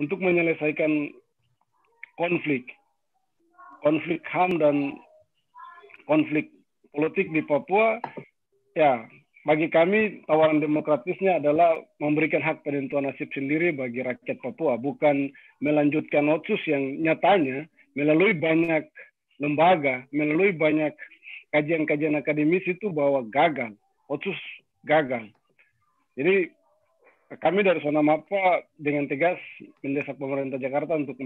untuk menyelesaikan konflik HAM dan konflik politik di Papua, ya bagi kami tawaran demokratisnya adalah memberikan hak penentuan nasib sendiri bagi rakyat Papua, bukan melanjutkan Otsus yang nyatanya melalui banyak lembaga, melalui banyak kajian-kajian akademis itu bahwa gagal, Otsus gagal. Jadi kami dari Sona Mapa dengan tegas mendesak pemerintah Jakarta untuk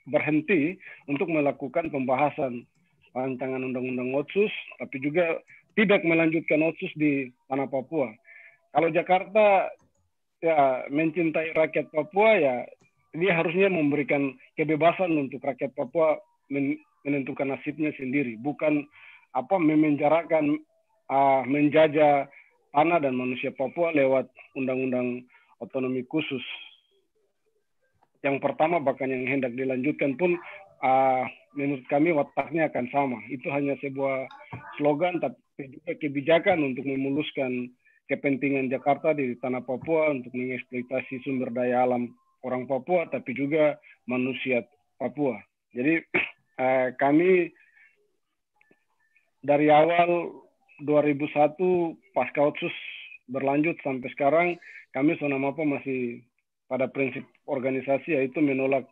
berhenti untuk melakukan pembahasan rancangan undang-undang Otsus, tapi juga tidak melanjutkan Otsus di tanah Papua. Kalau Jakarta ya mencintai rakyat Papua, ya dia harusnya memberikan kebebasan untuk rakyat Papua menentukan nasibnya sendiri, bukan memenjarakan, menjajah tanah dan manusia Papua lewat undang-undang otonomi khusus. Yang pertama bahkan yang hendak dilanjutkan pun menurut kami wataknya akan sama. Itu hanya sebuah slogan, tapi juga kebijakan untuk memuluskan kepentingan Jakarta di tanah Papua untuk mengeksploitasi sumber daya alam orang Papua, tapi juga manusia Papua. Jadi kami dari awal 2001 pasca Otsus berlanjut sampai sekarang, kami Sona Mapa masih pada prinsip organisasi, yaitu menolak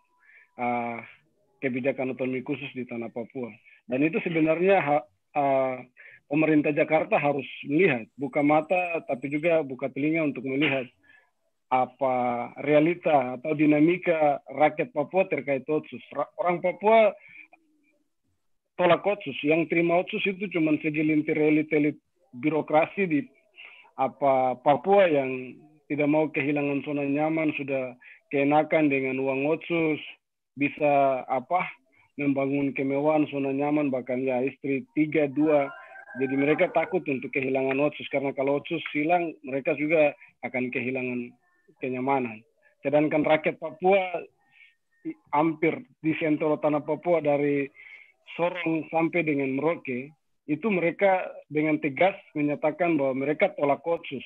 kebijakan otonomi khusus di tanah Papua. Dan itu sebenarnya pemerintah Jakarta harus melihat, buka mata tapi juga buka telinga untuk melihat apa realita atau dinamika rakyat Papua terkait Otsus. Orang Papua tolak Otsus, yang terima Otsus itu cuma segelintir elit-elit birokrasi di Papua yang tidak mau kehilangan zona nyaman, sudah keenakan dengan uang Otsus, bisa membangun kemewahan, zona nyaman, bahkan ya istri 3, 2. Jadi mereka takut untuk kehilangan Otsus, karena kalau Otsus hilang, mereka juga akan kehilangan kenyamanan. Sedangkan rakyat Papua hampir di sentro tanah Papua dari Sorong sampai dengan Merauke, itu mereka dengan tegas menyatakan bahwa mereka tolak Otsus.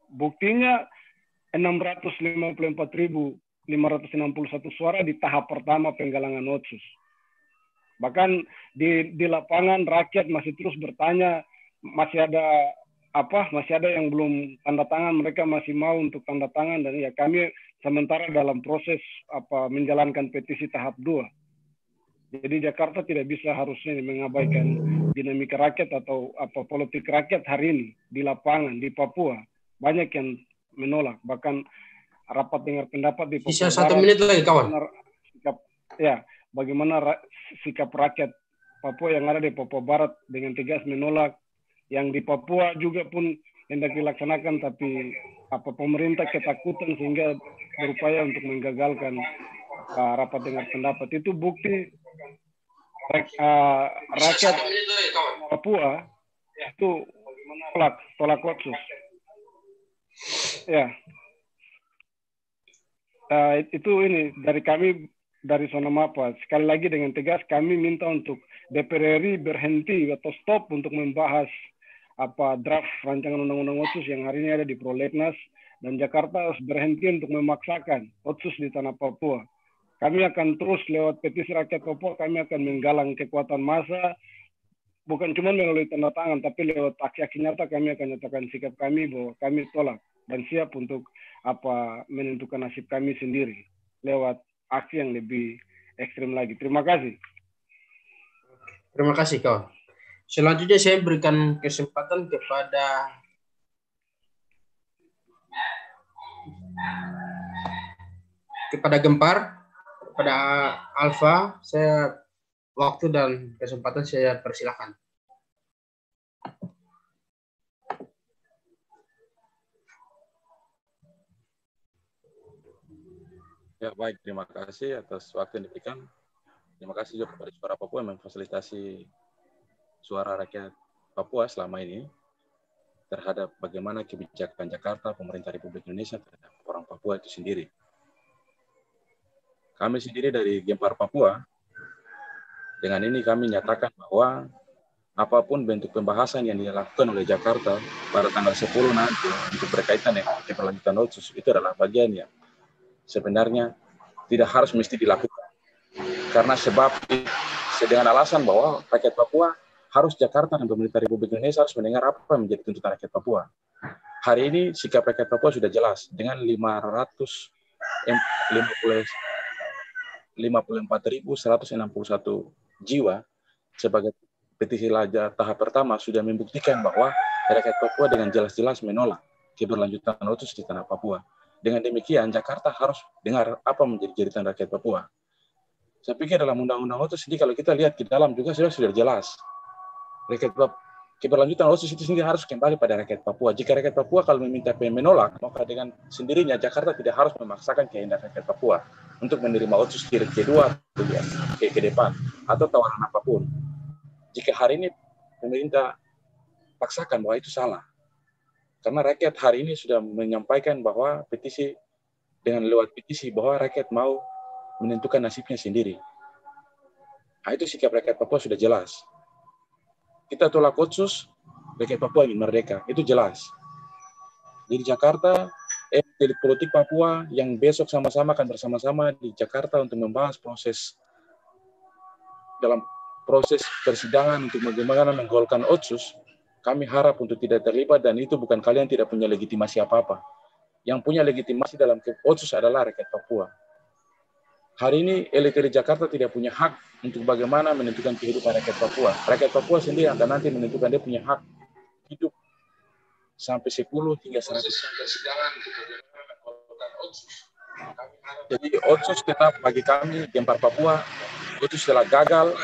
Buktinya 654.561 suara di tahap pertama penggalangan Otsus. Bahkan di lapangan rakyat masih terus bertanya, masih ada yang belum tanda tangan, mereka masih mau untuk tanda tangan, dan ya kami sementara dalam proses menjalankan petisi tahap 2. Jadi Jakarta tidak bisa harusnya mengabaikan dinamika rakyat atau politik rakyat hari ini di lapangan di Papua. Banyak yang menolak, bahkan rapat dengar pendapat di Papua Bisa 1 menit lagi kawan. Bagaimana sikap rakyat Papua yang ada di Papua Barat dengan tegas menolak, yang di Papua juga pun hendak dilaksanakan, tapi pemerintah ketakutan sehingga berupaya untuk menggagalkan rapat dengar pendapat. Itu bukti rakyat Papua itu tolak Otsus. Ya, itu ini dari kami dari Sona Mapa. Sekali lagi dengan tegas kami minta untuk DPR RI berhenti atau stop untuk membahas draft rancangan undang-undang Otsus yang hari ini ada di Prolegnas, dan Jakarta harus berhenti untuk memaksakan Otsus di tanah Papua. Kami akan terus lewat petisi rakyat Papua, kami akan menggalang kekuatan massa, bukan cuma melalui tanda tangan, tapi lewat aksi-aksi nyata kami akan nyatakan sikap kami bahwa kami tolak dan siap untuk menentukan nasib kami sendiri lewat aksi yang lebih ekstrim lagi. Terima kasih. Terima kasih kawan. Selanjutnya saya berikan kesempatan kepada Gempar, kepada Alfa. Saya waktu dan kesempatan saya persilakan. Ya baik, terima kasih atas waktu yang diberikan. Terima kasih juga kepada Suara Papua yang memfasilitasi suara rakyat Papua selama ini terhadap bagaimana kebijakan Jakarta, pemerintah Republik Indonesia terhadap orang Papua itu sendiri. Kami sendiri dari Gempar Papua, dengan ini kami nyatakan bahwa apapun bentuk pembahasan yang dilakukan oleh Jakarta pada tanggal 10 nanti untuk berkaitan dengan keberlanjutan Otsus, itu adalah bagian yang sebenarnya tidak harus mesti dilakukan. Karena sebab dengan alasan bahwa rakyat Papua harus Jakarta dan pemerintah Republik Indonesia harus mendengar apa yang menjadi tuntutan rakyat Papua. Hari ini sikap rakyat Papua sudah jelas dengan 54.161 jiwa sebagai petisi laja tahap pertama sudah membuktikan bahwa rakyat Papua dengan jelas-jelas menolak keberlanjutan otsus di tanah Papua. Dengan demikian, Jakarta harus dengar apa menjadi jeritan rakyat Papua. Saya pikir dalam undang-undang otsus ini kalau kita lihat di dalam juga sudah jelas. Keberlanjutan otsus itu sendiri harus kembali pada rakyat Papua. Jika rakyat Papua kalau meminta menolak, maka dengan sendirinya Jakarta tidak harus memaksakan kehendak rakyat Papua untuk menerima otsus jilid kedua ke depan atau tawaran apapun. Jika hari ini pemerintah paksakan bahwa itu salah. Karena rakyat hari ini sudah menyampaikan bahwa petisi dengan lewat petisi bahwa rakyat mau menentukan nasibnya sendiri. Nah, itu sikap rakyat Papua sudah jelas. Kita tolak otsus, rakyat Papua ingin merdeka. Itu jelas. Di Jakarta, elit politik Papua yang besok sama-sama akan bersama-sama di Jakarta untuk membahas dalam proses persidangan untuk bagaimana menggolkan otsus, kami harap untuk tidak terlibat dan itu bukan kalian tidak punya legitimasi apa-apa. Yang punya legitimasi dalam otsus adalah rakyat Papua. Hari ini elit Jakarta tidak punya hak untuk bagaimana menentukan kehidupan rakyat Papua. Rakyat Papua sendiri akan nanti menentukan dia punya hak hidup sampai 10 hingga 100 persidangan. Jadi otsus tetap bagi kami Gempar Papua, otsus telah gagal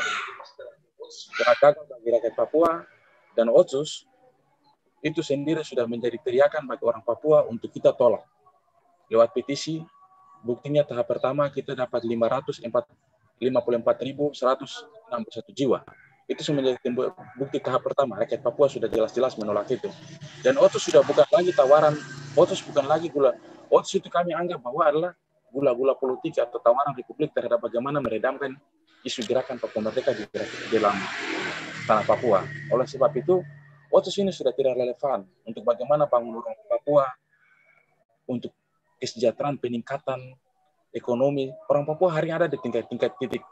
bagi rakyat Papua, dan otsus itu sendiri sudah menjadi teriakan bagi orang Papua untuk kita tolak. Lewat petisi, buktinya tahap pertama kita dapat 554.161 jiwa. Itu menjadi bukti tahap pertama. Rakyat Papua sudah jelas-jelas menolak itu. Dan otsus sudah bukan lagi tawaran, otsus bukan lagi gula. Otsus itu kami anggap bahwa adalah gula-gula politik atau tawaran Republik terhadap bagaimana meredamkan isu gerakan Papua Merdeka di dalam tanah Papua. Oleh sebab itu, otsus ini sudah tidak relevan untuk bagaimana bangun orang Papua, untuk kesejahteraan, peningkatan ekonomi. Orang Papua hari ini ada di tingkat titik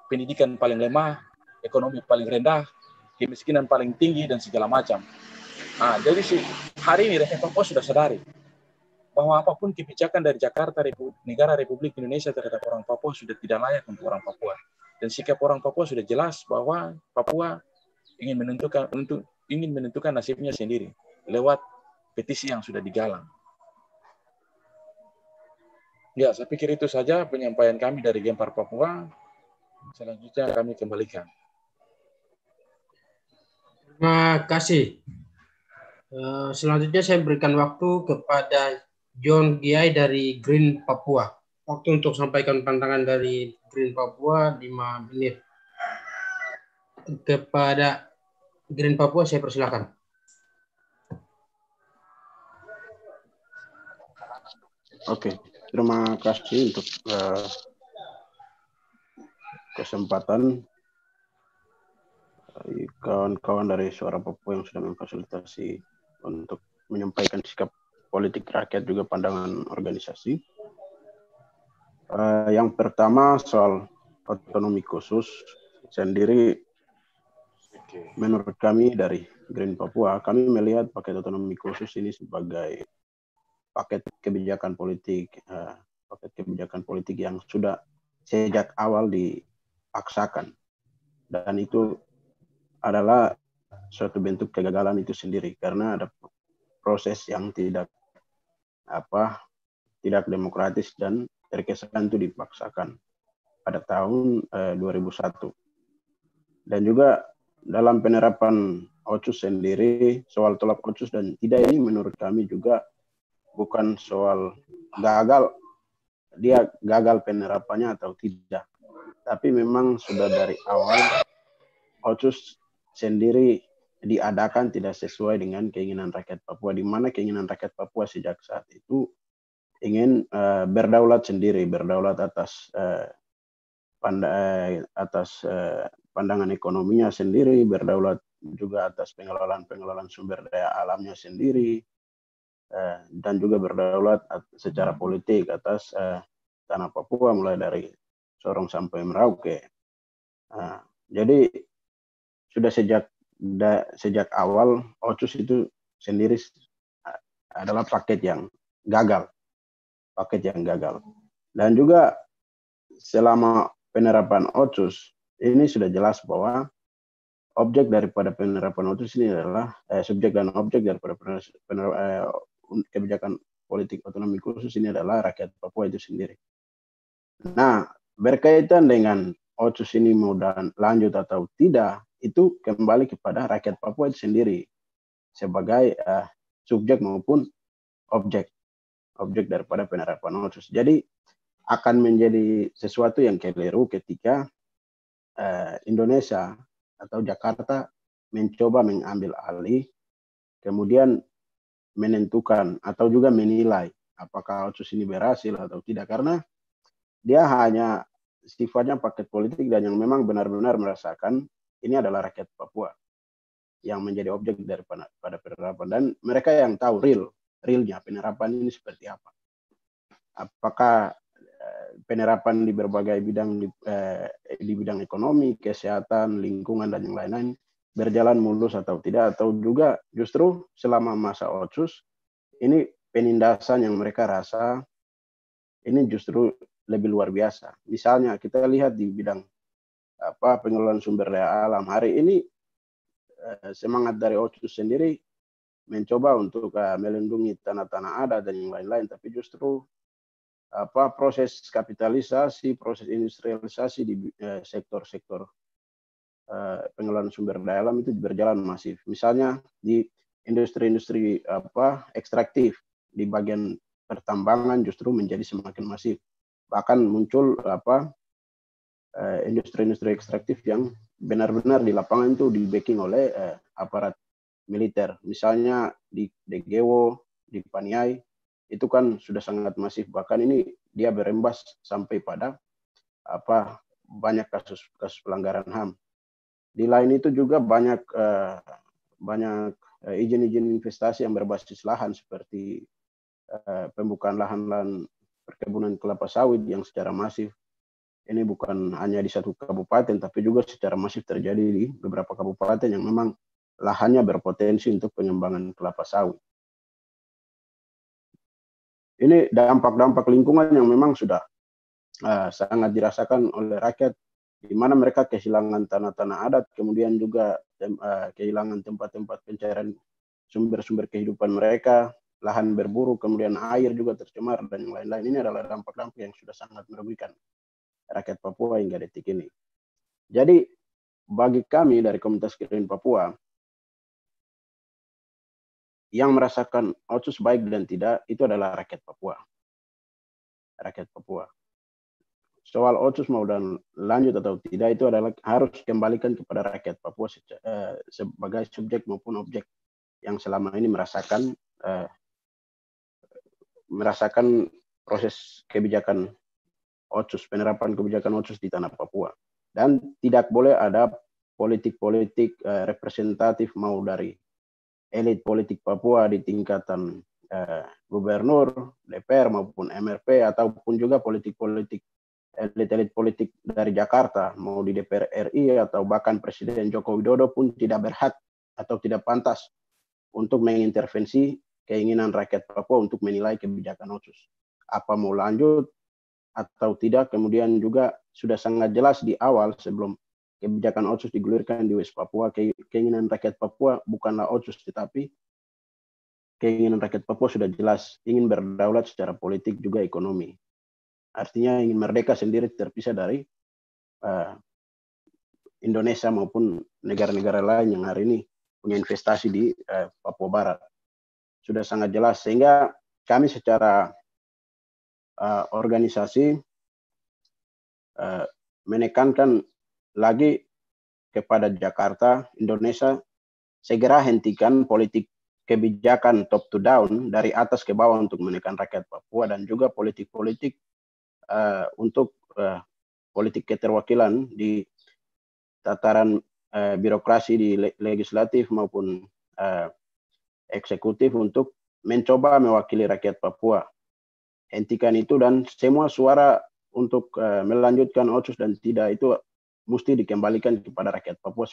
pendidikan paling lemah, ekonomi paling rendah, kemiskinan paling tinggi, dan segala macam. Nah, jadi hari ini rakyat Papua sudah sadari bahwa apapun kebijakan dari Jakarta, negara Republik Indonesia terhadap orang Papua sudah tidak layak untuk orang Papua. Dan sikap orang Papua sudah jelas bahwa Papua ingin menentukan nasibnya sendiri lewat petisi yang sudah digalang. Ya, saya pikir itu saja penyampaian kami dari Gempar Papua. Selanjutnya kami kembalikan. Terima kasih. Selanjutnya saya berikan waktu kepada John Giai dari Green Papua. Waktu untuk sampaikan pandangan dari Green Papua 5 menit. Kepada Green Papua saya persilakan. Oke. Terima kasih untuk kesempatan kawan-kawan dari Suara Papua yang sudah memfasilitasi untuk menyampaikan sikap politik rakyat juga pandangan organisasi. Yang pertama soal otonomi khusus sendiri, menurut kami dari Green Papua, kami melihat paket otonomi khusus ini sebagai paket kebijakan politik yang sudah sejak awal dipaksakan, dan itu adalah suatu bentuk kegagalan itu sendiri karena ada proses yang tidak demokratis dan terkesan itu dipaksakan pada tahun 2001. Dan juga dalam penerapan otsus sendiri, soal tolak otsus dan tidak ini menurut kami juga bukan soal dia gagal penerapannya atau tidak. Tapi memang sudah dari awal otsus sendiri diadakan tidak sesuai dengan keinginan rakyat Papua, di mana keinginan rakyat Papua sejak saat itu ingin berdaulat sendiri, berdaulat atas pandangan ekonominya sendiri, berdaulat juga atas pengelolaan sumber daya alamnya sendiri, dan juga berdaulat secara politik atas tanah Papua, mulai dari Sorong sampai Merauke. Nah, jadi sudah sejak awal Otsus itu sendiri adalah paket yang gagal. Dan juga selama penerapan Otsus ini sudah jelas bahwa objek daripada penerapan Otsus ini adalah subjek dan objek daripada kebijakan politik otonomi khusus ini adalah rakyat Papua itu sendiri. Nah, berkaitan dengan Otsus ini mau lanjut atau tidak, itu kembali kepada rakyat Papua itu sendiri sebagai subjek maupun objek daripada penerapan Otsus. Jadi akan menjadi sesuatu yang keliru ketika Indonesia atau Jakarta mencoba mengambil alih, kemudian menentukan atau juga menilai apakah Otsus ini berhasil atau tidak, karena dia hanya sifatnya paket politik dan yang memang benar-benar merasakan ini adalah rakyat Papua yang menjadi objek daripada penerapan, dan mereka yang tahu realnya penerapan ini seperti apa. Apakah penerapan di berbagai bidang di bidang ekonomi, kesehatan, lingkungan dan yang lain-lain berjalan mulus atau tidak, atau juga justru selama masa Otsus ini penindasan yang mereka rasa ini justru lebih luar biasa. Misalnya kita lihat di bidang pengelolaan sumber daya alam, hari ini semangat dari Otsus sendiri mencoba untuk melindungi tanah-tanah adat dan yang lain-lain, tapi justru proses kapitalisasi, proses industrialisasi di sektor-sektor pengelolaan sumber daya alam itu berjalan masif. Misalnya di industri-industri ekstraktif di bagian pertambangan justru menjadi semakin masif. Bahkan muncul industri-industri ekstraktif yang benar-benar di lapangan itu di-backing oleh aparat militer. Misalnya di Degewo, di Paniai, itu kan sudah sangat masif. Bahkan ini dia berembas sampai pada banyak kasus pelanggaran HAM. Di lain itu juga banyak izin-izin investasi yang berbasis lahan seperti pembukaan lahan-lahan perkebunan kelapa sawit yang secara masif. Ini bukan hanya di satu kabupaten, tapi juga secara masif terjadi di beberapa kabupaten yang memang lahannya berpotensi untuk pengembangan kelapa sawit. Ini dampak-dampak lingkungan yang memang sudah sangat dirasakan oleh rakyat, di mana mereka kehilangan tanah-tanah adat, kemudian juga kehilangan tempat-tempat pencarian sumber-sumber kehidupan mereka, lahan berburu, kemudian air juga tercemar, dan yang lain-lain. Ini adalah dampak-dampak yang sudah sangat merugikan rakyat Papua hingga detik ini. Jadi bagi kami dari komunitas Green Papua, yang merasakan Otsus baik dan tidak itu adalah rakyat Papua. Rakyat Papua. Soal Otsus mau dan lanjut atau tidak itu adalah harus kembalikan kepada rakyat Papua sebagai subjek maupun objek yang selama ini merasakan proses kebijakan Otsus, penerapan kebijakan Otsus di tanah Papua. Dan tidak boleh ada politik-politik representatif mau dari elit politik Papua di tingkatan gubernur, DPR maupun MRP, ataupun juga politik-politik elit-elit politik dari Jakarta mau di DPR RI atau bahkan Presiden Joko Widodo pun tidak berhak atau tidak pantas untuk mengintervensi keinginan rakyat Papua untuk menilai kebijakan Otsus. Apa mau lanjut atau tidak, kemudian juga sudah sangat jelas di awal sebelum kebijakan Otsus digulirkan di West Papua, keinginan rakyat Papua bukanlah Otsus, tetapi keinginan rakyat Papua sudah jelas ingin berdaulat secara politik juga ekonomi. Artinya ingin merdeka sendiri terpisah dari Indonesia maupun negara-negara lain yang hari ini punya investasi di Papua Barat. Sudah sangat jelas, sehingga kami secara organisasi menekankan lagi kepada Jakarta, Indonesia, segera hentikan politik kebijakan top to down dari atas ke bawah untuk menekan rakyat Papua, dan juga politik-politik untuk politik keterwakilan di tataran birokrasi di legislatif maupun eksekutif untuk mencoba mewakili rakyat Papua hentikan itu, dan semua suara untuk melanjutkan otsus dan tidak itu mesti dikembalikan kepada rakyat Papua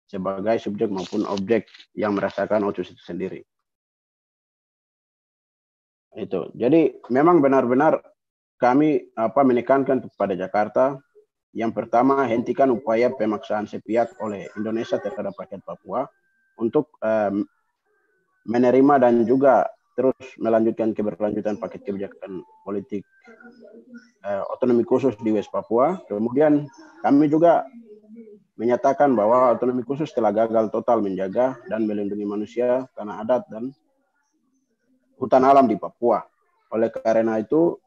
sebagai subjek maupun objek yang merasakan otsus itu sendiri. Itu. Jadi memang benar-benar kami menekankan kepada Jakarta, yang pertama hentikan upaya pemaksaan sepihak oleh Indonesia terhadap rakyat Papua untuk menerima dan juga terus melanjutkan keberlanjutan paket kebijakan politik otonomi khusus di West Papua. Kemudian kami juga menyatakan bahwa otonomi khusus telah gagal total menjaga dan melindungi manusia, tanah adat, dan hutan alam di Papua. Oleh karena itu,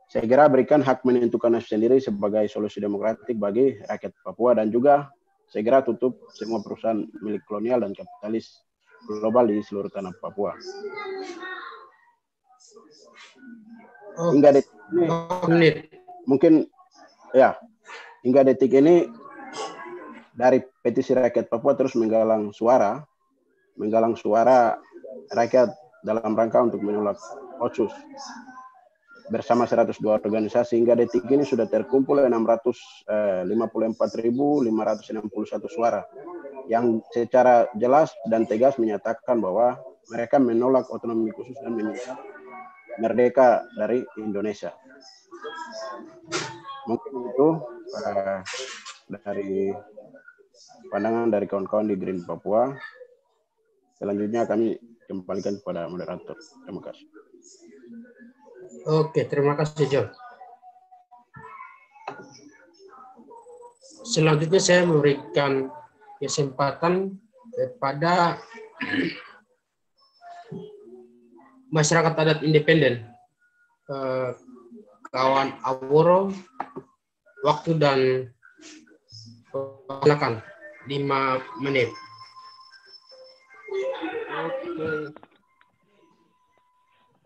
saya kira berikan hak menentukan nasib sendiri sebagai solusi demokratik bagi rakyat Papua, dan juga saya kira tutup semua perusahaan milik kolonial dan kapitalis global di seluruh tanah Papua. Hingga detik ini, mungkin ya, hingga detik ini dari petisi rakyat Papua terus menggalang suara rakyat dalam rangka untuk menolak otsus. Bersama 102 organisasi, hingga detik ini sudah terkumpul 654.561 suara yang secara jelas dan tegas menyatakan bahwa mereka menolak otonomi khusus dan menginginkan merdeka dari Indonesia. Mungkin itu dari pandangan dari kawan-kawan di Green Papua. Selanjutnya kami kembalikan kepada moderator. Terima kasih. Oke, terima kasih John. Selanjutnya saya memberikan kesempatan kepada masyarakat adat independen. Kawan Aworo, waktu dan silakan 5 menit.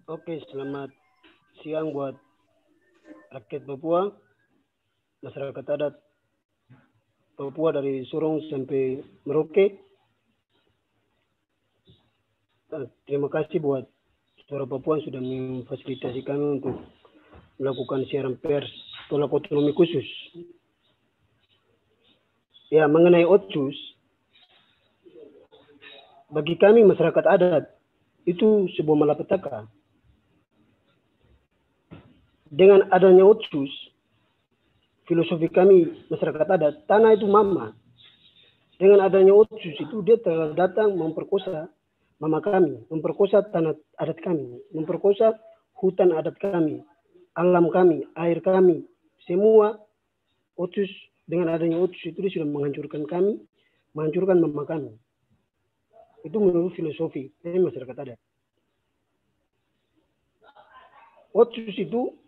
Oke, selamat siang buat rakyat Papua, masyarakat adat Papua dari Sorong sampai Merauke. Terima kasih buat Suara Papua yang sudah memfasilitasi kami untuk melakukan siaran pers tolak otonomi khusus. Ya, mengenai otsus, bagi kami masyarakat adat itu sebuah malapetaka. Dengan adanya otsus, filosofi kami masyarakat adat, tanah itu mama. Dengan adanya otsus itu dia telah datang memperkosa mama kami, memperkosa tanah adat kami, memperkosa hutan adat kami, alam kami, air kami. Semua otsus, dengan adanya otsus itu dia sudah menghancurkan kami, menghancurkan mama kami. Itu menurut filosofi dari masyarakat adat. Otsus itu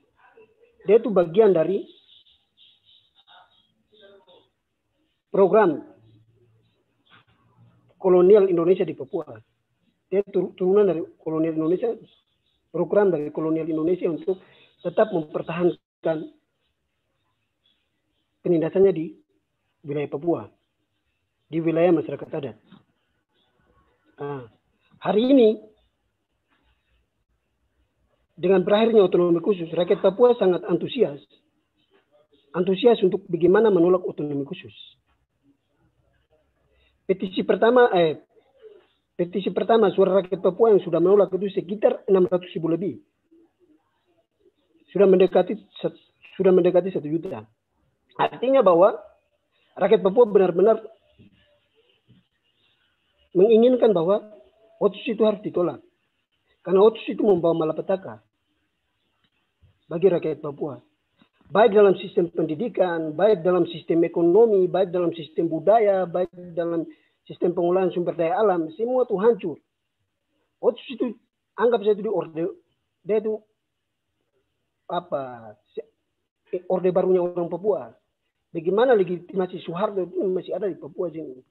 dia itu bagian dari program kolonial Indonesia di Papua. Dia turunan dari kolonial Indonesia, program dari kolonial Indonesia untuk tetap mempertahankan penindasannya di wilayah Papua, di wilayah masyarakat adat. Nah, hari ini dengan berakhirnya otonomi khusus, rakyat Papua sangat antusias untuk bagaimana menolak otonomi khusus. Petisi pertama suara rakyat Papua yang sudah menolak itu sekitar 600.000 lebih. Sudah mendekati 1 juta. Artinya bahwa rakyat Papua benar-benar menginginkan bahwa otsus itu harus ditolak. Karena otsus itu membawa malapetaka bagi rakyat Papua. Baik dalam sistem pendidikan, baik dalam sistem ekonomi, baik dalam sistem budaya, baik dalam sistem pengolahan sumber daya alam, semua itu hancur. Otsus itu anggap saja itu dia itu orde barunya orang Papua. Bagaimana legitimasi Soeharto itu masih ada di Papua sini.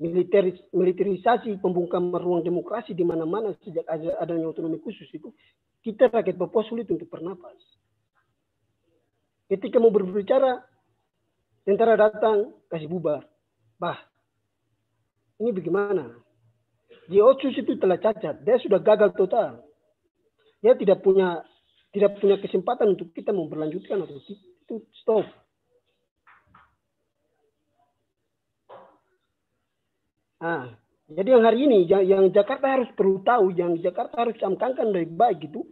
Militerisasi, pembungkaman ruang demokrasi di mana-mana sejak adanya otonomi khusus itu, kita rakyat Papua sulit untuk bernapas. Ketika mau berbicara, tentara datang kasih bubar. Ini bagaimana? Di otsus itu telah cacat, dia sudah gagal total. dia tidak punya kesempatan untuk kita memperlanjutkan atau itu stop. Jadi yang hari ini yang Jakarta harus perlu tahu, yang Jakarta harus camkankan baik-baik gitu.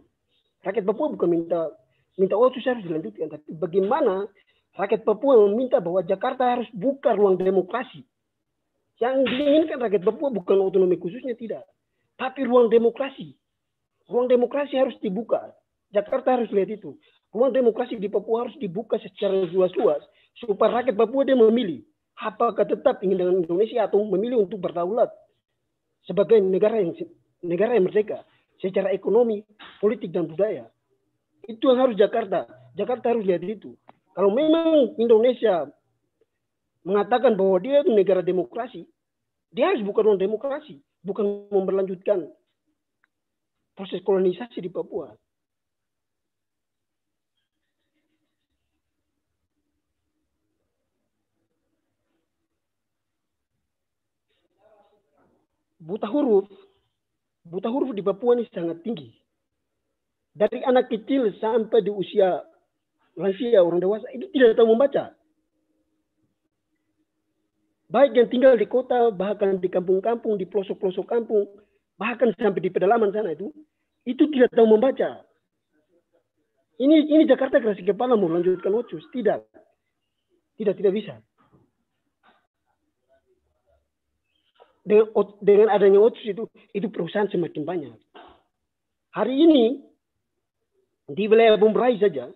Rakyat Papua bukan minta otsus harus dilanjutkan, tapi bagaimana rakyat Papua meminta bahwa Jakarta harus buka ruang demokrasi. Yang diinginkan rakyat Papua bukan otonomi khususnya, tidak, tapi ruang demokrasi. Ruang demokrasi harus dibuka. Jakarta harus lihat itu. Ruang demokrasi di Papua harus dibuka secara luas-luas supaya rakyat Papua dia memilih apakah tetap ingin dengan Indonesia atau memilih untuk berdaulat sebagai negara yang merdeka secara ekonomi, politik, dan budaya. Itu yang harus Jakarta harus lihat itu. Kalau memang Indonesia mengatakan bahwa dia itu negara demokrasi, dia harus buka ruang demokrasi, bukan memberlanjutkan proses kolonisasi di Papua. Buta huruf di Papua ini sangat tinggi. Dari anak kecil sampai di usia lansia, orang dewasa, itu tidak tahu membaca. Baik yang tinggal di kota, bahkan di kampung-kampung, di pelosok-pelosok kampung, bahkan sampai di pedalaman sana itu tidak tahu membaca. Ini Jakarta keras kepala mau melanjutkan otsus. Tidak bisa. Dengan adanya otsus itu perusahaan semakin banyak. Hari ini di wilayah Bom Rai saja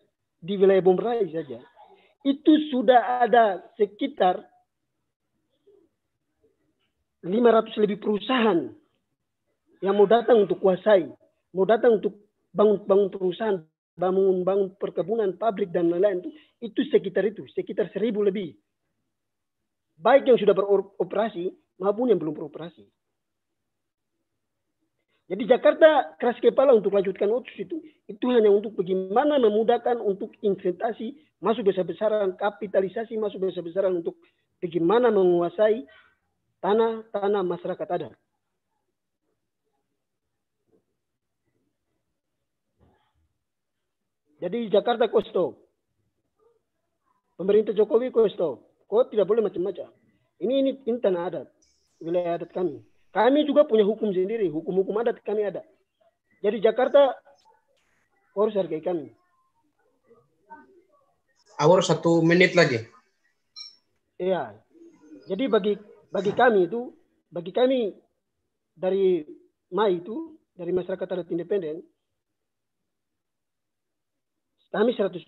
itu sudah ada sekitar 500 lebih perusahaan yang mau datang untuk kuasai, mau datang untuk bangun perusahaan, bangun perkebunan, pabrik dan lain-lain itu sekitar 1.000 lebih. Baik yang sudah beroperasi maupun yang belum beroperasi. Jadi Jakarta keras kepala untuk lanjutkan otsus itu hanya untuk bagaimana memudahkan untuk investasi masuk besar-besaran, kapitalisasi masuk besar-besaran untuk bagaimana menguasai tanah masyarakat adat. Jadi Jakarta kau stop. Pemerintah Jokowi kau stop. Kau tidak boleh macam-macam. Ini tanah adat, wilayah adat kami. Kami juga punya hukum sendiri, hukum adat kami ada. Jadi Jakarta harus hargai kami. Awal 1 menit lagi. Iya. Jadi bagi kami dari MAI itu, dari masyarakat adat independen, kami 100%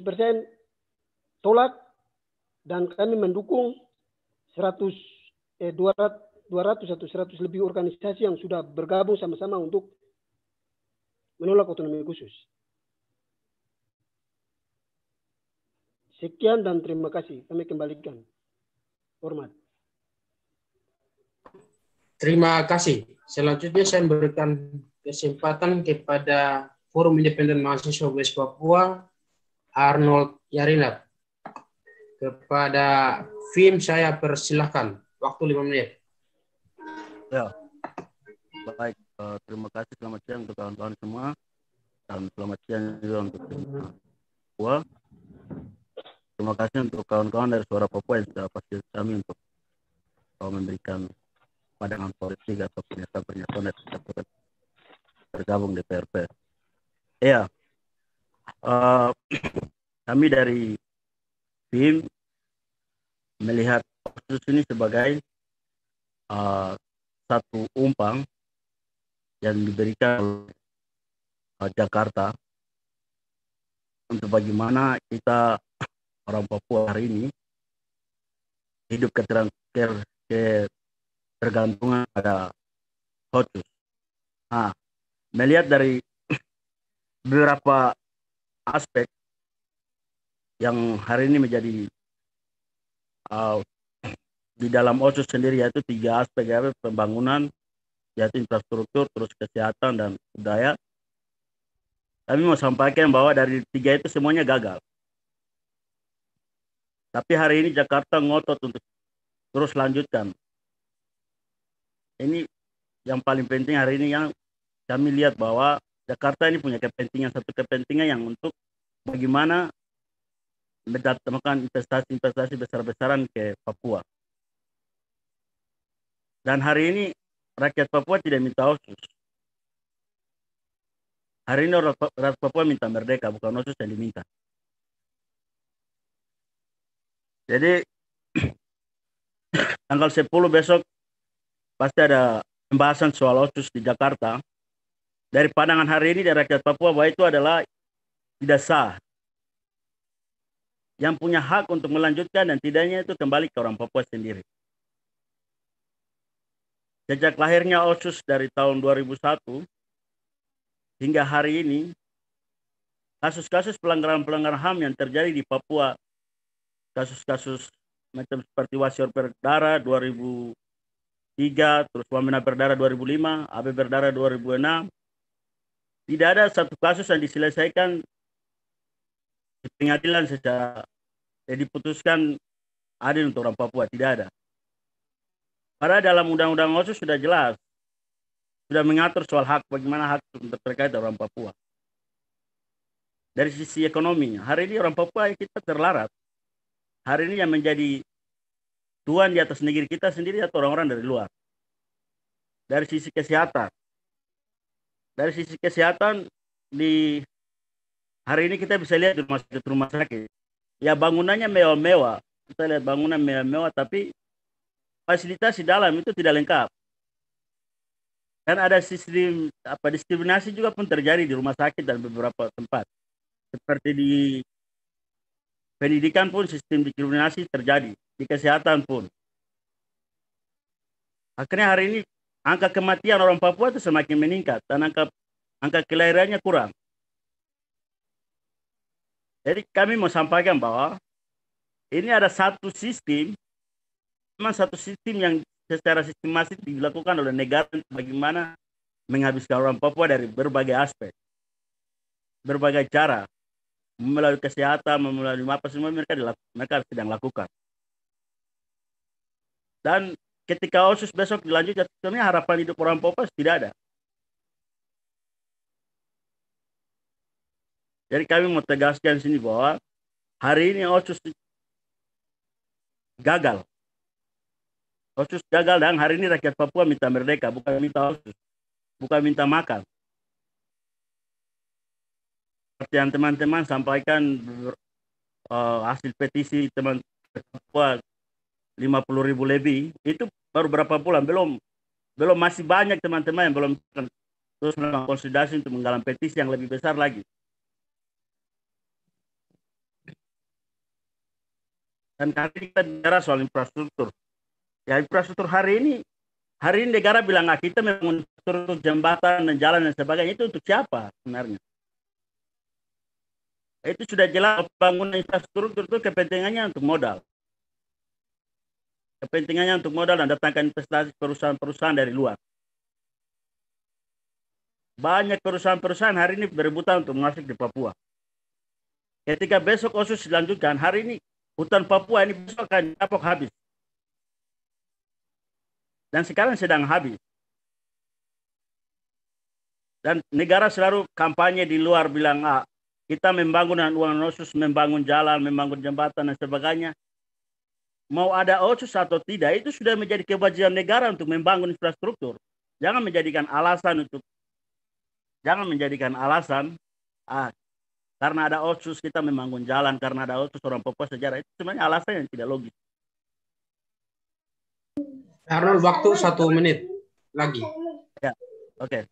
tolak dan kami mendukung 200 atau 100 lebih organisasi yang sudah bergabung sama-sama untuk menolak otonomi khusus. Sekian dan terima kasih. Kami kembalikan. Hormat. Terima kasih. Selanjutnya saya memberikan kesempatan kepada Forum Independen Mahasiswa West Papua, Arnold Yarinat. Kepada Vim saya persilahkan. Waktu 5 menit. Ya, baik. Terima kasih. Selamat siang untuk kawan-kawan semua. Dan selamat siang juga untuk Papua. Terima kasih untuk kawan-kawan dari Suara Papua yang sudah pasti kami untuk memberikan pandangan politik atau pernyataan yang kita bergabung di PRP. Ya, kami dari tim melihat kasus ini sebagai satu umpan yang diberikan oleh Jakarta untuk bagaimana kita orang Papua hari ini hidup ketergantungan pada otsus. Nah, melihat dari beberapa aspek yang hari ini menjadi di dalam otsus sendiri, yaitu 3 aspek, yaitu pembangunan, yaitu infrastruktur, terus kesehatan dan budaya. Kami mau sampaikan bahwa dari 3 itu semuanya gagal. Tapi hari ini Jakarta ngotot untuk terus lanjutkan. Ini yang paling penting hari ini yang kami lihat bahwa Jakarta ini punya kepentingan, satu kepentingan yang untuk bagaimana mendatangkan investasi-investasi besar-besaran ke Papua. Dan hari ini rakyat Papua tidak minta OSUS. Hari ini rakyat Papua minta merdeka, bukan OSUS yang diminta. Jadi tanggal 10 besok pasti ada pembahasan soal OSUS di Jakarta. Dari pandangan hari ini dari rakyat Papua bahwa itu adalah tidak sah. Yang punya hak untuk melanjutkan dan tidaknya itu kembali ke orang Papua sendiri. Sejak lahirnya OSUS dari tahun 2001 hingga hari ini, kasus-kasus pelanggaran-pelanggaran HAM yang terjadi di Papua, kasus-kasus macam seperti Wasior Berdarah 2003, terus Wamena Berdarah 2005, AB Berdarah 2006, tidak ada satu kasus yang diselesaikan di pengadilan secara diputuskan adil untuk orang Papua, tidak ada. Padahal dalam undang-undang OSUS sudah jelas, sudah mengatur soal hak, bagaimana hak terkait orang Papua. Dari sisi ekonomi, hari ini orang Papua kita terlarat. Hari ini yang menjadi tuan di atas negeri kita sendiri atau orang-orang dari luar. Dari sisi kesehatan, di hari ini kita bisa lihat di rumah sakit. Ya bangunannya mewah-mewah, kita lihat bangunan mewah-mewah, tapi fasilitas di dalam itu tidak lengkap. Dan ada sistem diskriminasi juga pun terjadi di rumah sakit dan beberapa tempat. Seperti di pendidikan pun sistem diskriminasi terjadi, di kesehatan pun. Akhirnya hari ini angka kematian orang Papua itu semakin meningkat dan angka kelahirannya kurang. Jadi kami mau sampaikan bahwa ini ada satu sistem, memang satu sistem yang secara sistematis dilakukan oleh negara bagaimana menghabiskan orang Papua dari berbagai aspek, berbagai cara, melalui kesehatan, melalui apa semua mereka sedang lakukan. Dan ketika OSUS besok dilanjutkan, sebenarnya harapan hidup orang Papua tidak ada. Jadi kami mau tegaskan sini bahwa hari ini OSUS gagal. OSUS gagal dan hari ini rakyat Papua minta merdeka, bukan minta OSUS, bukan minta makan. Seperti yang teman-teman sampaikan hasil petisi teman Papua 50.000 lebih, itu baru berapa bulan, belum masih banyak teman-teman yang belum terus melakukan konsolidasi untuk menggalang petisi yang lebih besar lagi. Dan kali ini kita bicara soal infrastruktur. Ya infrastruktur hari ini negara bilang kita membangun infrastruktur jembatan dan jalan dan sebagainya, itu untuk siapa sebenarnya? Itu sudah jelas bangunan infrastruktur itu kepentingannya untuk modal. Kepentingannya untuk modal dan datangkan investasi perusahaan-perusahaan dari luar. Banyak perusahaan-perusahaan hari ini berebutan untuk masuk di Papua. Ketika besok OSUS dilanjutkan, hari ini hutan Papua ini besok akan dicapok habis. Dan sekarang sedang habis. Dan negara selalu kampanye di luar bilang, kita membangun dengan uang OSUS, membangun jalan, membangun jembatan dan sebagainya. Mau ada OSUS atau tidak, itu sudah menjadi kewajiban negara untuk membangun infrastruktur. Jangan menjadikan alasan karena ada OSUS kita membangun jalan, karena ada OSUS orang Papua sejarah, itu sebenarnya alasan yang tidak logis. Arnold, waktu 1 menit lagi. Ya, oke.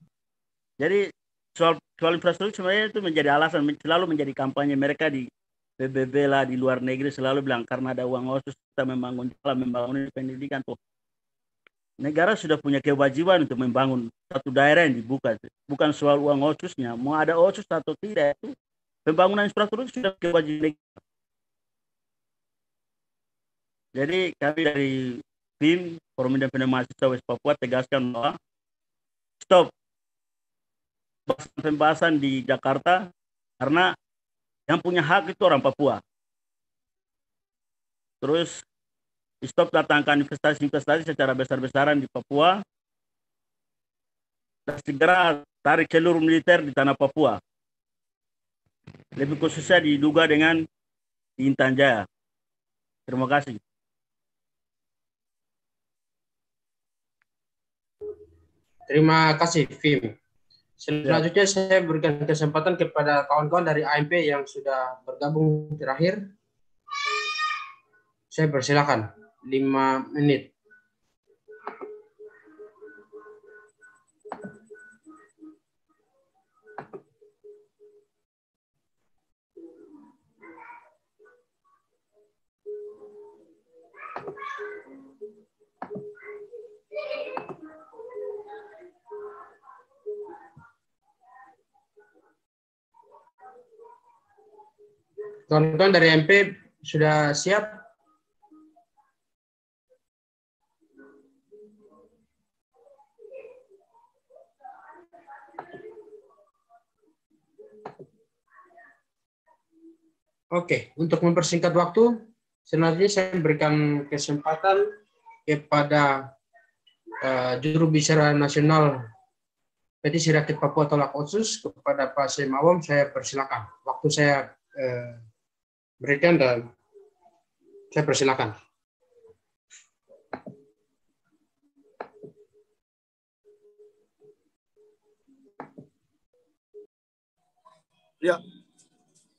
Jadi soal infrastruktur sebenarnya itu menjadi alasan, selalu menjadi kampanye mereka di PBB lah, di luar negeri selalu bilang karena ada uang OSUS kita membangun jalan, membangun pendidikan tuh. Negara sudah punya kewajiban untuk membangun satu daerah yang dibuka, bukan soal uang OSUSnya. Mau ada OSUS atau tidak itu pembangunan infrastruktur sudah kewajiban negara. Jadi kami dari tim Forum Independen Mahasiswa West Papua tegaskan bahwa stop pembahasan di Jakarta karena yang punya hak itu orang Papua. Terus stop datangkan investasi-investasi secara besar-besaran di Papua. dan segera tarik seluruh militer di tanah Papua. Lebih khususnya diduga dengan di Intan Jaya. Terima kasih. Terima kasih, Vim. Selanjutnya saya berikan kesempatan kepada kawan-kawan dari AMP yang sudah bergabung terakhir. Saya persilakan 5 menit. Kawan-kawan dari MP sudah siap? Oke, untuk mempersingkat waktu, selanjutnya saya berikan kesempatan kepada juru bicara nasional Petisi Rakyat Papua Tolak Otsus, kepada Pak Semawam. Saya persilakan. Waktu saya berikan dan saya persilakan. Ya,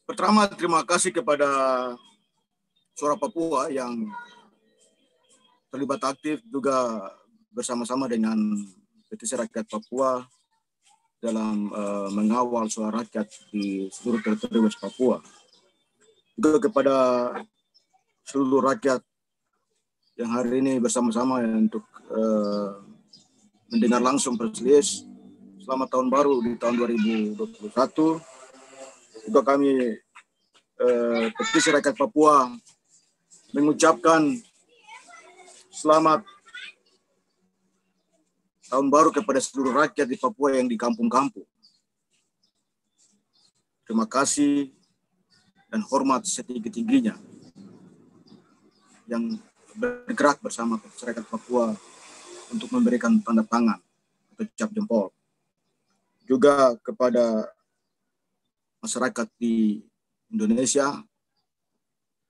pertama terima kasih kepada Suara Papua yang terlibat aktif juga bersama-sama dengan Petisi Rakyat Papua dalam mengawal suara rakyat di seluruh teritori West Papua. Juga kepada seluruh rakyat yang hari ini bersama-sama untuk mendengar langsung press release selamat tahun baru di tahun 2021. Juga kami Petisi Rakyat Papua mengucapkan selamat tahun baru kepada seluruh rakyat di Papua yang di kampung-kampung. Terima kasih dan hormat setinggi-tingginya yang bergerak bersama masyarakat Papua untuk memberikan tanda tangan atau cap jempol. Juga kepada masyarakat di Indonesia,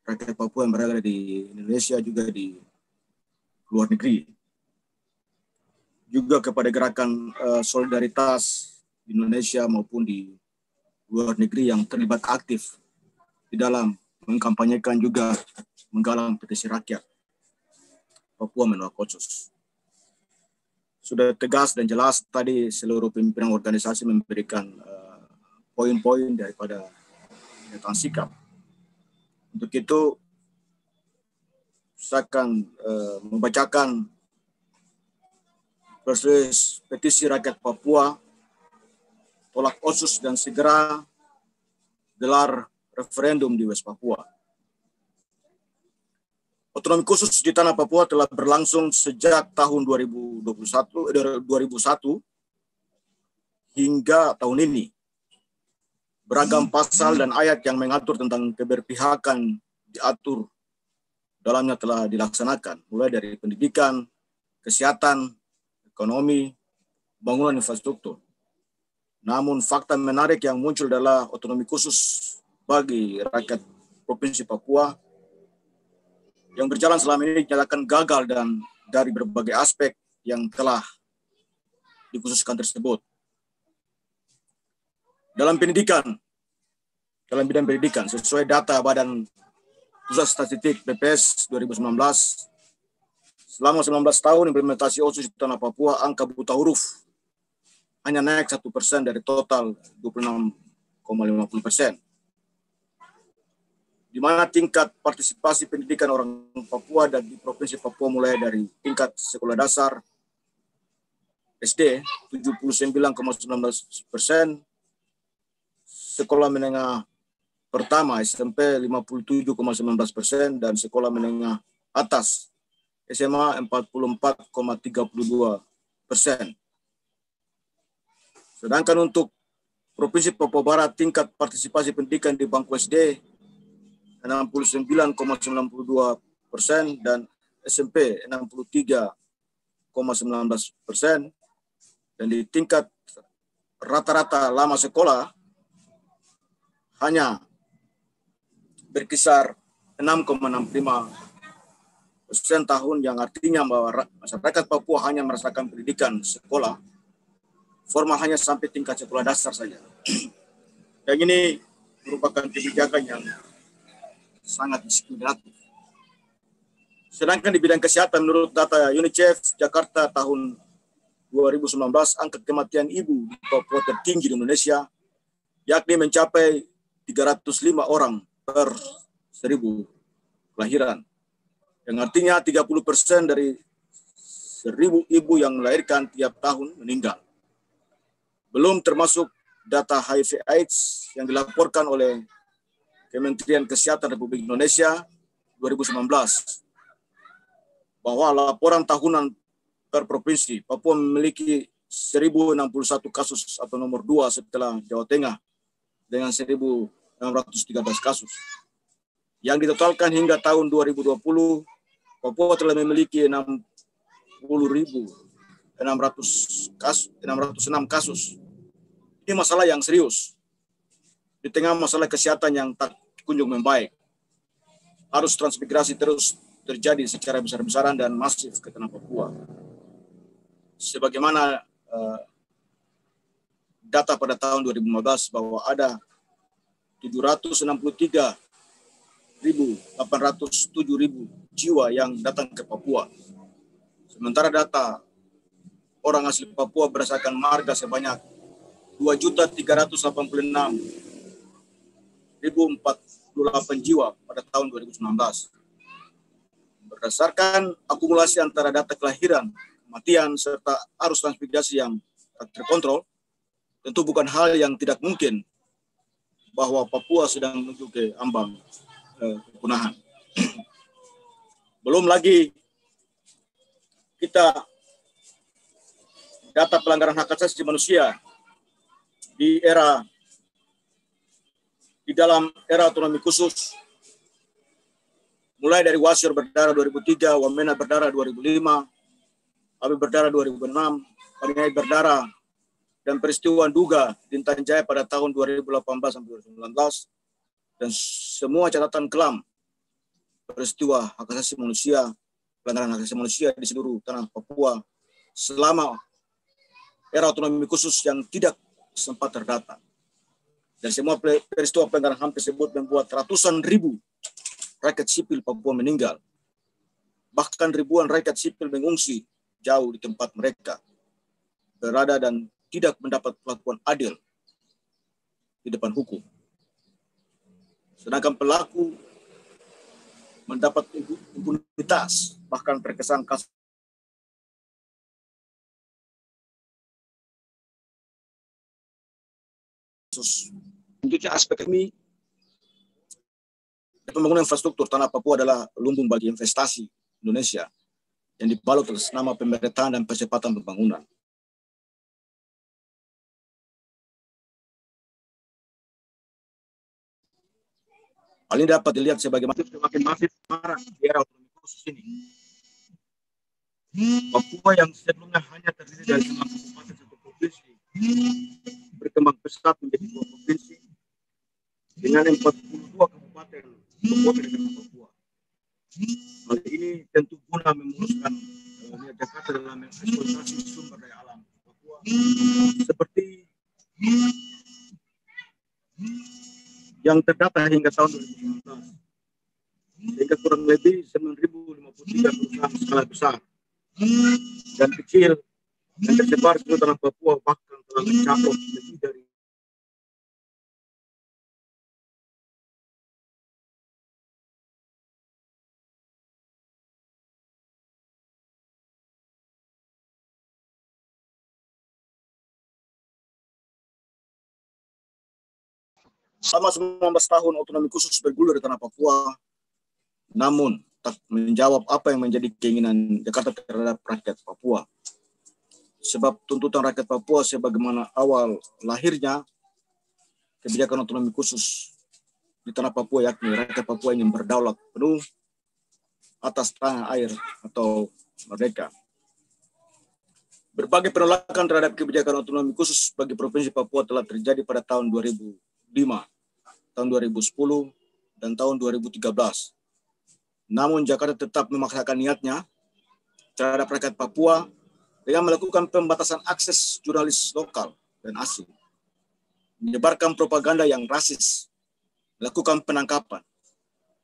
rakyat Papua yang berada di Indonesia juga di luar negeri. Juga kepada gerakan solidaritas di Indonesia maupun di luar negeri yang terlibat aktif di dalam mengkampanyekan juga menggalang petisi rakyat Papua Menolak Otsus. Sudah tegas dan jelas tadi seluruh pimpinan organisasi memberikan poin-poin daripada pernyataan sikap. Untuk itu saya akan membacakan proses petisi rakyat Papua Tolak Otsus dan segera gelar referendum di West Papua. Otonomi khusus di tanah Papua telah berlangsung sejak tahun 2001 hingga tahun ini. Beragam pasal dan ayat yang mengatur tentang keberpihakan diatur dalamnya telah dilaksanakan, mulai dari pendidikan, kesehatan, ekonomi, bangunan infrastruktur. Namun fakta menarik yang muncul adalah otonomi khusus bagi rakyat Provinsi Papua yang berjalan selama ini dinyatakan gagal dan dari berbagai aspek yang telah dikhususkan tersebut. Dalam bidang pendidikan, sesuai data Badan Pusat Statistik BPS 2019, selama 19 tahun implementasi Otsus di tanah Papua, angka buta huruf hanya naik 1% dari total 26,50%. Di mana tingkat partisipasi pendidikan orang Papua dan di Provinsi Papua mulai dari tingkat sekolah dasar SD 79,19%, sekolah menengah pertama SMP 57,19% dan sekolah menengah atas SMA 44,32%. Sedangkan untuk Provinsi Papua Barat tingkat partisipasi pendidikan di bangku SD 69,92% dan SMP 63,19%, dan di tingkat rata-rata lama sekolah hanya berkisar 6,65% tahun, yang artinya bahwa masyarakat Papua hanya merasakan pendidikan sekolah formal hanya sampai tingkat sekolah dasar saja. Dan ini merupakan kebijakan yang sangat diskriminatif. Sedangkan di bidang kesehatan, menurut data UNICEF Jakarta tahun 2019, angka kematian ibu di Papua tertinggi di Indonesia, yakni mencapai 305 orang per 1.000 kelahiran. Yang artinya 30% dari 1.000 ibu yang melahirkan tiap tahun meninggal. Belum termasuk data HIV/AIDS yang dilaporkan oleh Kementerian Kesehatan Republik Indonesia 2019, bahwa laporan tahunan per provinsi, Papua memiliki 1.061 kasus atau nomor 2 setelah Jawa Tengah dengan 1.613 kasus. Yang ditotalkan hingga tahun 2020, Papua telah memiliki 60.606 kasus. Ini masalah yang serius. Di tengah masalah kesehatan yang tak kunjung membaik, harus transmigrasi terus terjadi secara besar-besaran dan masif ke tanah Papua. Sebagaimana data pada tahun 2015 bahwa ada 763.807 jiwa yang datang ke Papua. Sementara data orang asli Papua berdasarkan marga sebanyak 2.386.048 jiwa pada tahun 2019. Berdasarkan akumulasi antara data kelahiran, kematian, serta arus transmigrasi yang terkontrol, tentu bukan hal yang tidak mungkin bahwa Papua sedang menuju ke ambang kepunahan. Belum lagi kita data pelanggaran hak asasi manusia di dalam era otonomi khusus, mulai dari Wasir berdarah 2003, Wamena berdarah 2005, Abi berdarah 2006, Paringai berdarah, dan peristiwa Nduga di Intan Jaya pada tahun 2018 sampai 2019, dan semua catatan kelam peristiwa hak asasi manusia, pelanggaran hak asasi manusia di seluruh tanah Papua selama era otonomi khusus yang tidak sempat terdata. Dan semua peristiwa pelanggaran HAM tersebut membuat ratusan ribu rakyat sipil Papua meninggal. Bahkan ribuan rakyat sipil mengungsi jauh di tempat mereka berada dan tidak mendapat perlakuan adil di depan hukum. Sedangkan pelaku mendapat impunitas, bahkan terkesan kasus. Tentunya aspek ini pembangunan infrastruktur tanah Papua adalah lumbung bagi investasi Indonesia yang dibalut atas nama pemerintahan dan percepatan pembangunan. Hal ini dapat dilihat sebagai semakin masif marah di era otonomi khusus ini. Papua yang sebelumnya hanya terdiri dari 6 kabupaten satu provinsi berkembang pesat menjadi 2 provinsi dengan 42 kabupaten dengan Papua. Hal ini tentu guna memuluskan Jakarta dalam eksploitasi sumber daya alam Papua seperti yang terdata hingga tahun 2019, sehingga kurang lebih 9.053 perusahaan skala besar dan kecil yang tersebar di tanah Papua bahkan telah mencakup lebih dari selama 19 tahun otonomi khusus bergulir di tanah Papua, namun tak menjawab apa yang menjadi keinginan Jakarta terhadap rakyat Papua. Sebab tuntutan rakyat Papua sebagaimana awal lahirnya kebijakan otonomi khusus di tanah Papua, yakni rakyat Papua ingin berdaulat penuh atas tanah air atau merdeka. Berbagai penolakan terhadap kebijakan otonomi khusus bagi Provinsi Papua telah terjadi pada tahun 2005, tahun 2010, dan tahun 2013. Namun Jakarta tetap memaksakan niatnya terhadap rakyat Papua dengan melakukan pembatasan akses jurnalis lokal dan asing, menyebarkan propaganda yang rasis, melakukan penangkapan,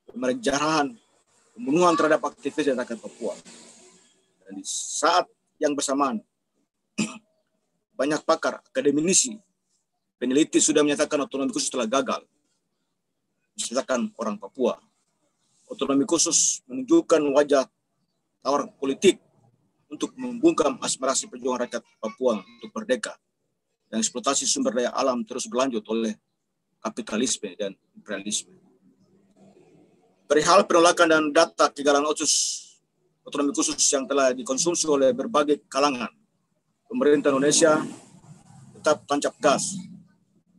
penjarahan, pembunuhan terhadap aktivis dan rakyat Papua. Dan di saat yang bersamaan, banyak pakar, akademisi, peneliti sudah menyatakan otonomi khusus telah gagal. Misalkan orang Papua, otonomi khusus menunjukkan wajah tawar politik untuk membungkam aspirasi perjuangan rakyat Papua untuk merdeka, dan eksploitasi sumber daya alam terus berlanjut oleh kapitalisme dan imperialisme. Perihal penolakan dan data kegagalan otonomi khusus yang telah dikonsumsi oleh berbagai kalangan, pemerintah Indonesia tetap tancap gas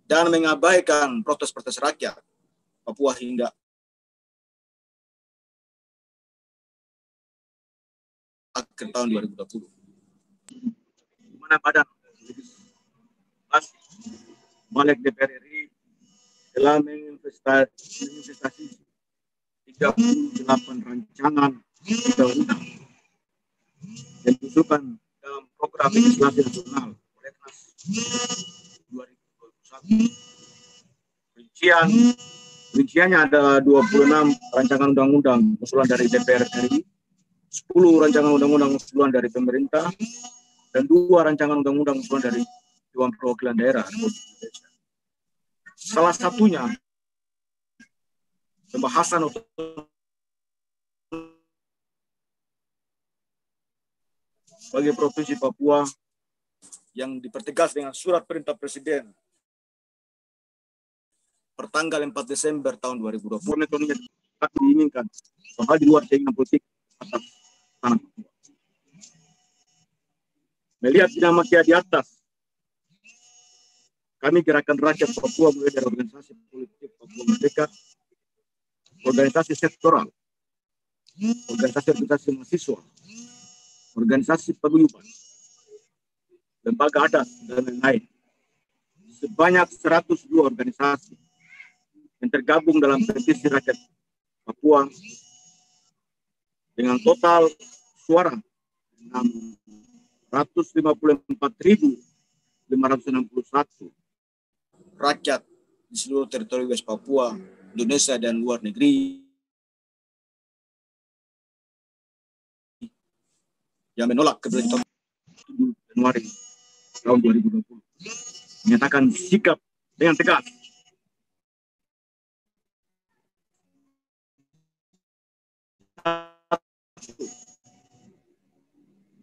dan mengabaikan protes-protes rakyat Papua hingga akhir tahun 2020. Di mana Badan Legislasi Balik DPR RI telah menginvestasi 38 rancangan undang-undang yang diusulkan dalam program legislasi nasional Prolegnas 2021. Rinciannya ada 26 rancangan undang-undang usulan dari DPR RI, 10 rancangan undang-undang usulan dari pemerintah, dan 2 rancangan undang-undang usulan dari Dewan Perwakilan Daerah Republik Indonesia. Salah satunya pembahasan bagi Provinsi Papua yang dipertegas dengan surat perintah Presiden pertanggal 4 Desember tahun 2020. Metodenya diinginkan hal di luar keinginan politik atas tanah Papua. Melihat dinamika di atas, kami Gerakan Rakyat Papua mulai dari organisasi politik Papua Merdeka, organisasi sektoral, organisasi mahasiswa, organisasi paguyuban, lembaga adat, dan lain-lain. Sebanyak 102 organisasi yang tergabung dalam petisi rakyat Papua dengan total suara 654.561 rakyat di seluruh teritori West Papua, Indonesia, dan luar negeri yang menolak kebijakan 7 Januari tahun 2020 menyatakan sikap dengan tegas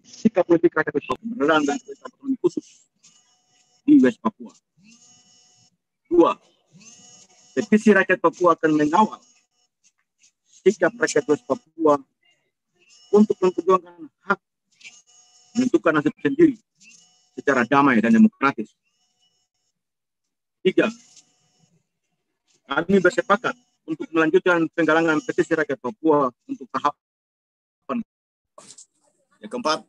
sikap politik rakyat West Papua menerang dan otonomi khusus di West Papua. 2. Petisi rakyat Papua akan mengawal sikap rakyat West Papua untuk memperjuangkan hak menentukan nasib sendiri secara damai dan demokratis. 3. Kami bersepakat untuk melanjutkan penggalangan petisi rakyat Papua untuk tahapan. Yang keempat,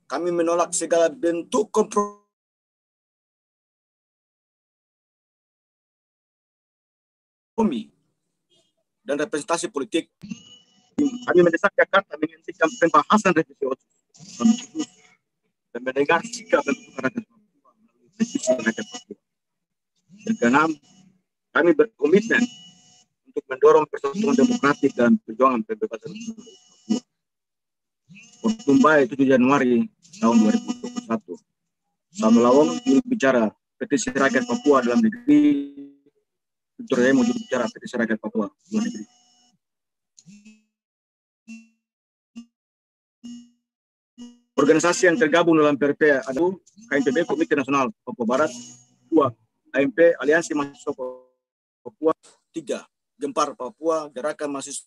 kami menolak segala bentuk kompromi dan representasi politik. Kami mendesak Jakarta menghentikan pembahasan revisi otsus dan mendengar sikap dan rakyat Papua melalui petisi rakyat Papua. Yang keenam, kami berkomitmen untuk mendorong persatuan demokratik dan perjuangan pembebasan Papua. Pertumbai 7 Januari tahun 2021. Samuel Lawong, juru bicara petisi rakyat Papua dalam negeri. Victor Remo, juru bicara petisi rakyat Papua luar negeri. Organisasi yang tergabung dalam PRP ada KMPB, Komite Nasional Papua Barat. 2. AMP, Aliansi Mahasiswa Papua. 3. Gempar Papua, Gerakan Mahasiswa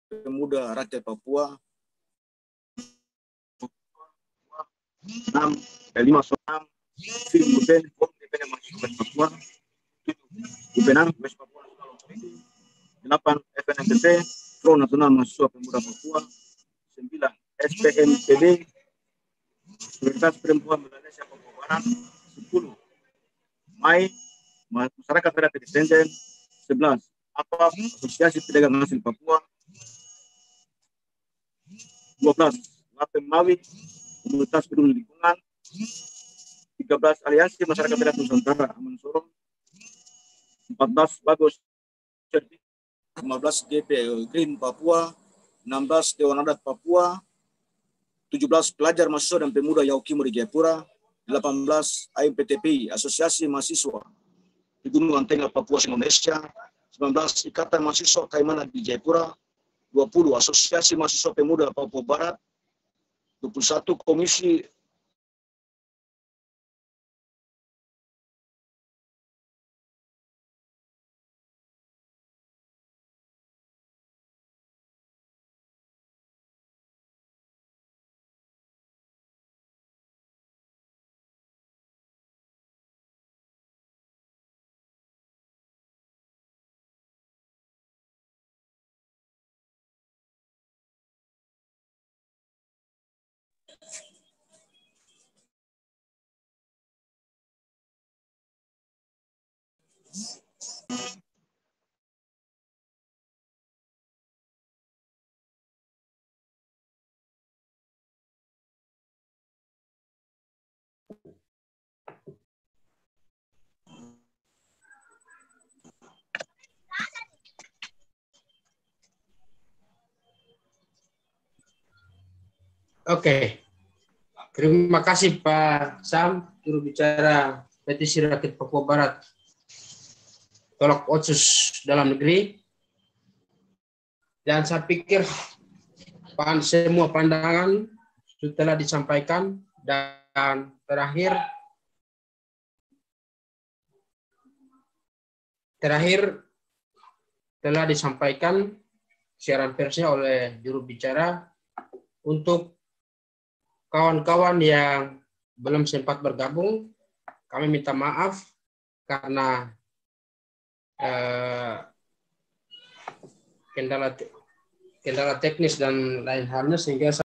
Pemuda Rakyat Papua. 6. 5 Sonam, Film Bupen, Independen Mahasiswa Papua. 7. Bupenan, West Papua. 8. FNMPP, Front Nasional Mahasiswa Pemuda Papua. 9. SPMPB Solidaritas Perempuan Indonesia Papua Barat. 10. MAI Masyarakat Adat Independen. 11. APAP Asosiasi Pedagang Hasil Papua. 12. Lapemawi Komunitas Peduli Lingkungan. 13. Aliansi Masyarakat Adat Nusantara Aman Sorong. 14. Bagos 15 GP Green Papua, 16 Dewan Adat Papua, 17 Pelajar Mahasiswa dan Pemuda Yaukimo di Jayapura, 18 AMPTPI Asosiasi Mahasiswa di Gunung Antengel Papua Indonesia, 19 Ikatan Mahasiswa Kaimana di Jayapura, 20 Asosiasi Mahasiswa Pemuda Papua Barat, 21 Komisi Oke. Terima kasih Pak Sam, juru bicara Petisi Rakyat Papua Barat. Tolak Otsus Dalam Negeri. Dan saya pikir semua pandangan sudah disampaikan, dan terakhir telah disampaikan siaran persnya oleh juru bicara. Untuk kawan-kawan yang belum sempat bergabung, kami minta maaf karena kendala teknis dan lain halnya, sehingga